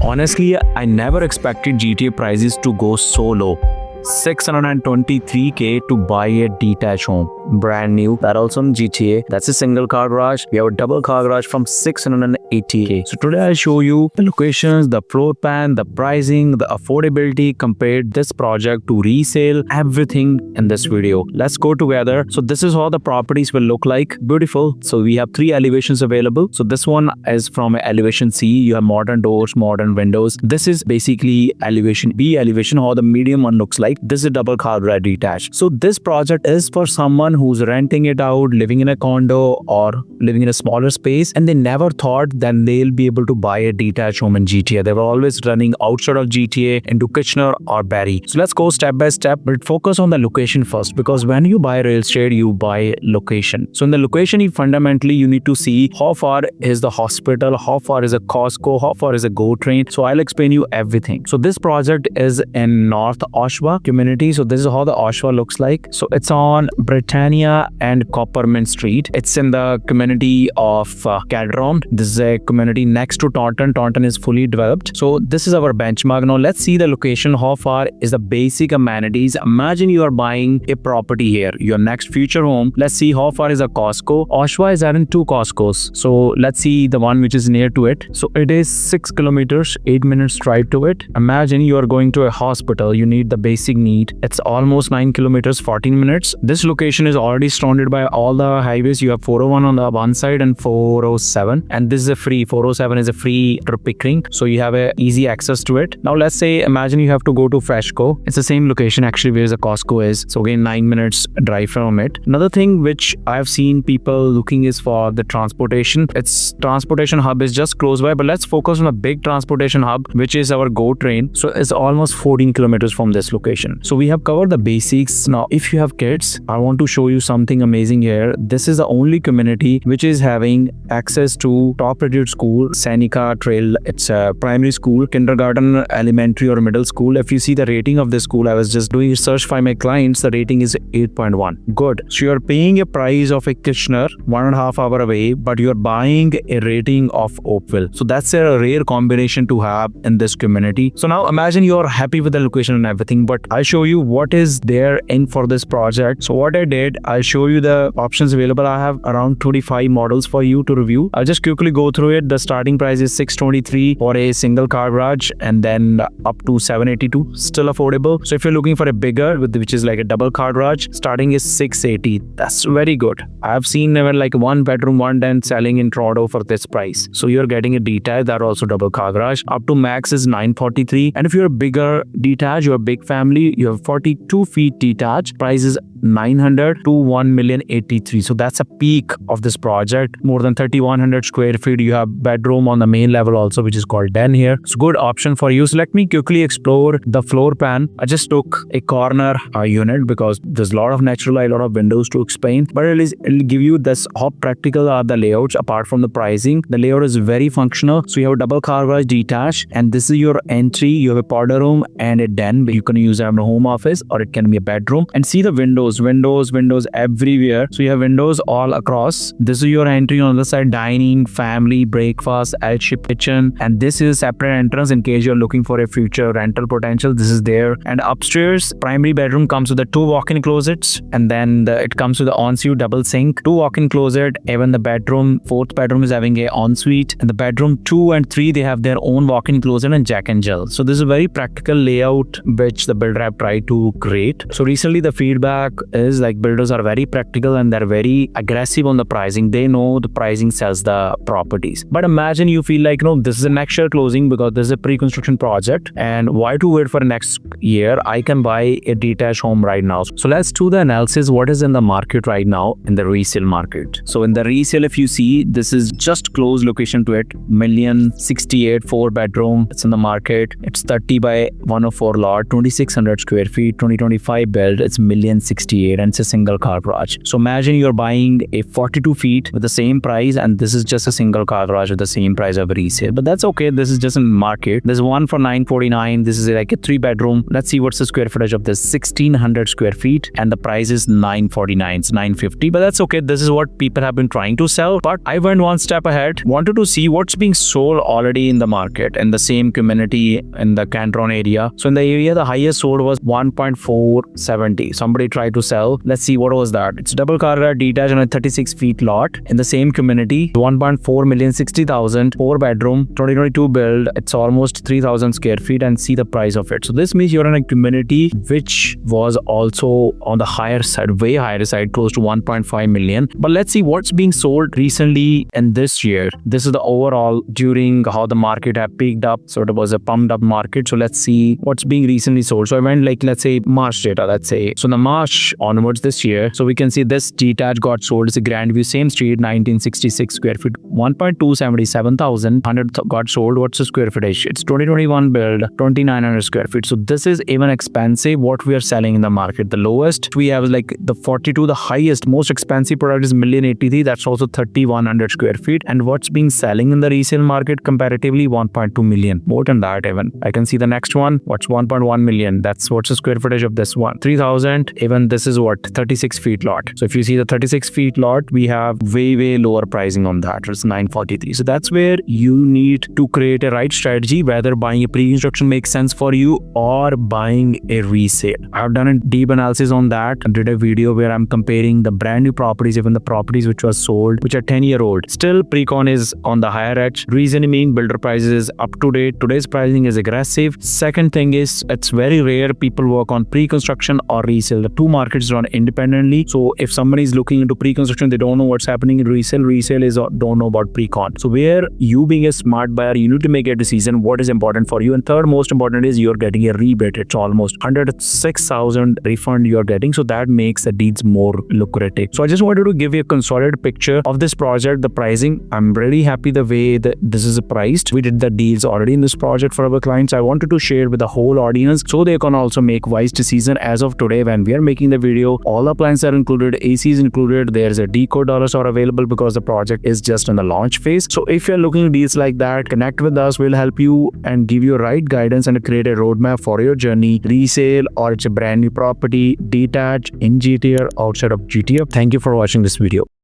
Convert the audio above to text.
Honestly, I never expected GTA prices to go so low. 623k to buy a detached home, brand new, that also in GTA. That's a single car garage. We have a double car garage from 680k. So today I'll show you the locations, the floor plan, the pricing, the affordability, compared this project to resale, everything in this video. Let's go together. So this is how the properties will look like. Beautiful. So we have 3 elevations available. So this one is from elevation C. You have modern doors, modern windows. This is basically elevation B, elevation how the medium one looks like. This is a double car garage detached. So this project is for someone who's renting it out, living in a condo or living in a smaller space, and they never thought that they'll be able to buy a detached home in GTA. They were always running outside of GTA into Kitchener or Barrie. So let's go step by step, but focus on the location first, because when you buy real estate, you buy location. So in the location, you need to see how far is the hospital, how far is a Costco, how far is a GO train. So I'll explain you everything. So this project is in North Oshawa community. So this is how the Oshawa looks like. So it's on Britannia and Coppermint Street. It's in the community of Kedron. This is a community next to Taunton. Taunton is fully developed. So this is our benchmark. Now let's see the location. How far is the basic amenities? Imagine you are buying a property here, your next future home. Let's see how far is a Costco. Oshawa is having 2 Costcos. So let's see the one which is near to it. So it is 6 kilometers, 8 minutes drive to it. Imagine you are going to a hospital. You need the basic need. It's almost 9 kilometers, 14 minutes. This location is already surrounded by all the highways. You have 401 on the one side and 407. And this is a free, 407 is a free to Pickering. So you have a easy access to it. Now let's say, imagine you have to go to Freshco. It's the same location actually where the Costco is. So again, 9 minutes drive from it. Another thing which I've seen people looking is for the transportation. Its transportation hub is just close by, but let's focus on a big transportation hub, which is our GO train. So it's almost 14 kilometers from this location. So we have covered the basics. Now, if you have kids, I want to show you something amazing here. This is the only community which is having access to top rated school, Seneca Trail. It's a primary school, kindergarten, elementary or middle school. If you see the rating of this school, I was just doing research for my clients. The rating is 8.1. Good. So you're paying a price of a Kitchener 1.5 hour away, but you're buying a rating of Oakville. So that's a rare combination to have in this community. So now imagine you're happy with the location and everything, but I'll show you what is there in for this project. So what I did, I'll show you the options available. I have around 25 models for you to review. I'll just quickly go through it. The starting price is 623 for a single car garage, and then up to 782, still affordable. So if you're looking for a bigger, which is like a double car garage, starting is 680. That's very good. I've seen even like 1 bedroom, 1 den selling in Toronto for this price. So you're getting a detached, that also double car garage. Up to max is 943. And if you're a bigger detached, you're a big family, you have 42 feet detached, price is 900 to 1,083,000. So that's a peak of this project. More than 3,100 square feet. You have bedroom on the main level also, which is called den here. It's good option for you. So let me quickly explore the floor plan. I just took a corner unit because there's a lot of natural light, a lot of windows to explain, but it'll give you this how practical are the layouts. Apart from the pricing, the layout is very functional. So you have a double car garage detached, and this is your entry. You have a powder room and a den. You can use it as a home office, or it can be a bedroom. And see the windows everywhere. So you have windows all across. This is your entry. On the side, dining, family, breakfast, L-shaped kitchen, and this is separate entrance in case you're looking for a future rental potential. This is there. And upstairs, primary bedroom comes with the 2 walk-in closets, and then it comes with the ensuite double sink, 2 walk-in closet. Even the bedroom, 4th bedroom is having a ensuite, and the bedroom 2 and 3 they have their own walk-in closet and jack and jill. So this is a very practical layout which the builder have tried to create. So recently the feedback is like builders are very practical and they're very aggressive on the pricing. They know the pricing sells the properties. But imagine you feel like, no, this is a next year closing because this is a pre-construction project, and why to wait for next year? I can buy a detached home right now. So let's do the analysis. What is in the market right now in the resale market? So in the resale, if you see, this is just close location to it, 1,068,000, 4 bedroom. It's in the market. It's 30 by 104 lot, 2,600 square feet, 2025 build. It's 1,068,000. 168 and it's a single car garage. So imagine you're buying a 42 feet with the same price and this is just a single car garage with the same price of resale. But that's okay. This is just in market. There's one for 949. This is like a 3-bedroom. Let's see what's the square footage of this. 1600 square feet and the price is 949. It's 950. But that's okay. This is what people have been trying to sell. But I went one step ahead. Wanted to see what's being sold already in the market in the same community in the Kedron area. So in the area, the highest sold was 1.470. Somebody tried to sell. Let's see what was that. It's double car garage detached on a 36 feet lot in the same community. 1.4,060,000, 4-bedroom, 2022 build. It's almost 3,000 square feet and see the price of it. So this means you're in a community which was also on the higher side, way higher side, close to 1.5 million. But let's see what's being sold recently in this year. This is the overall during how the market have peaked up. So it was a pumped up market. So let's see what's being recently sold. So I went like, let's say March data, let's say. So the March onwards this year. So we can see this detached got sold. It's a Grandview, same street, 1966 square feet, 1.277,000. 100 got sold. What's the square footage? It's 2021 build, 2,900 square feet. So this is even expensive what we are selling in the market. The lowest we have is like the 42, the highest, most expensive product is 1,083. That's also 3,100 square feet. And what's being selling in the resale market comparatively 1.2 million. More than that even. I can see the next one. What's 1.1 million? That's what's the square footage of this one? 3,000. Even this is what? 36 feet lot. So if you see the 36 feet lot, we have way lower pricing on that. It's 943. So that's where you need to create a right strategy, whether buying a pre-construction makes sense for you or buying a resale. I've done a deep analysis on that and did a video where I'm comparing the brand new properties, even the properties which was sold, which are 10-year-old. Still, pre-con is on the higher edge. Reason being builder prices up to date. Today's pricing is aggressive. Second thing is it's very rare people work on pre-construction or resale. The two markets run independently. So if somebody is looking into pre-construction, they don't know what's happening in resale. Resale is don't know about pre-con. So where you being a smart buyer, you need to make a decision what is important for you. And third most important is you're getting a rebate. It's almost 106,000 refund you're getting. So that makes the deeds more lucrative. So I just wanted to give you a consolidated picture of this project, the pricing. I'm really happy the way that this is priced. We did the deals already in this project for our clients. I wanted to share with the whole audience so they can also make wise decision. As of today, when we are making the video, all appliances are included, AC is included. There's a decode dollars are available because the project is just in the launch phase. So if you're looking at deals like that, connect with us. We'll help you and give you right guidance and create a roadmap for your journey. Resale or it's a brand new property, detached, in GTA or outside of GTA. Thank you for watching this video.